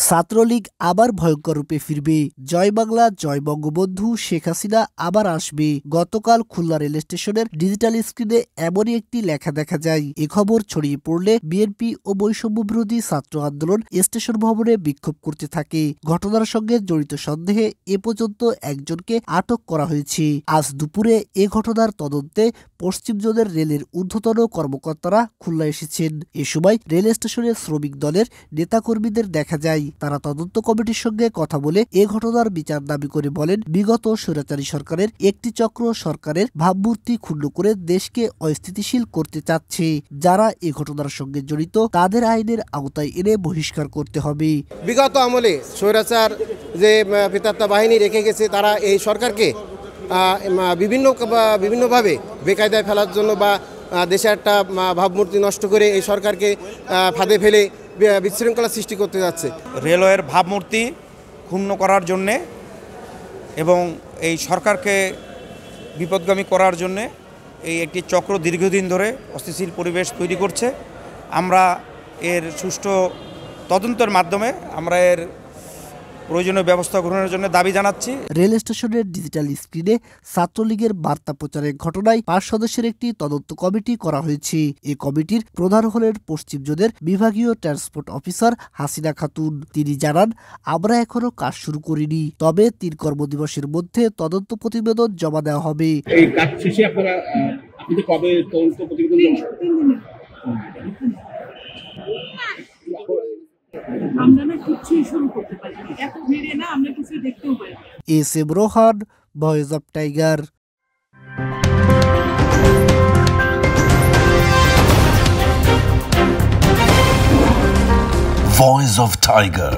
ছাত্রলীগ আবার ভয়ঙ্কর রূপে ফিরবে। জয় বাংলা, জয় বঙ্গবন্ধু, শেখ হাসিনা আবার আসবে। গতকাল খুলনা রেল স্টেশনের ডিজিটাল স্ক্রিনে এমনই একটি লেখা দেখা যায়। এ খবর ছড়িয়ে পড়লে বিএনপি ও বৈষম্য বিরোধী ছাত্র আন্দোলন স্টেশন ভবনে বিক্ষোভ করতে থাকে। ঘটনার সঙ্গে জড়িত সন্দেহে এ পর্যন্ত একজনকে আটক করা হয়েছে। আজ দুপুরে এ ঘটনার তদন্তে পশ্চিম জোনের রেলের ঊর্ধ্বতন কর্মকর্তারা খুলনা এসেছেন। এ সময় রেল স্টেশনের শ্রমিক দলের নেতাকর্মীদের দেখা যায়। তারা তদন্ত কমিটির সঙ্গে কথা বলে এ ঘটনার বিচার দাবি করে বলেন, বিগত স্বৈরাচারী সরকারের একটি চক্র সরকারের ভাবমূর্তি ক্ষুণ্ণ করে দেশকে অস্থিতিশীল করতে চাচ্ছে। যারা এ ঘটনার সঙ্গে জড়িত তাদের আইনের আওতায় এনে বহিষ্কার করতে হবে। বিগত আমলে স্বৈরাচার যে প্রেতাত্মা বাহিনী রেখে গেছে, তারা এই সরকারকে বিভিন্নভাবে বেকায়দায় ফেলার জন্য বা দেশে একটা ভাবমূর্তি নষ্ট করে এই সরকারকে ফাঁদে ফেলে বিশৃঙ্খলা সৃষ্টি করতে যাচ্ছে। রেলওয়ের ভাবমূর্তি ক্ষুণ্ণ করার জন্যে এবং এই সরকারকে বিপদগামী করার জন্যে এই একটি চক্র দীর্ঘদিন ধরে অস্থিতিশীল পরিবেশ তৈরি করছে। আমরা এর সুষ্ঠু তদন্তের মাধ্যমে আমরা এর প্রয়োজনীয় ব্যবস্থা গ্রহণের জন্য দাবি জানাচ্ছি। রেল স্টেশনের ডিজিটাল স্ক্রিনে ছাত্রলীগের বার্তা প্রচারের ঘটনায় 5 সদস্যের একটি তদন্ত কমিটি করা হয়েছে। এই কমিটির প্রধান হলেন পশ্চিম জোনের বিভাগীয় ট্রান্সপোর্ট অফিসার হাসিনা খাতুন। তিনি জানান, আমরা এখনো কাজ শুরু করিনি, তবে 3 কর্মদিবসের মধ্যে তদন্ত প্রতিবেদন জমা দেওয়া হবে। এই কাজ শেষে আপনারা কবে তদন্ত প্রতিবেদন জমা দেবেন? আমরা না কিছুই শুরু করতে পারি না, এত ভিড়ে না আমরা কিছু দেখতেও পাই না। SM. Rohan, voice of tiger. Voice of Tiger.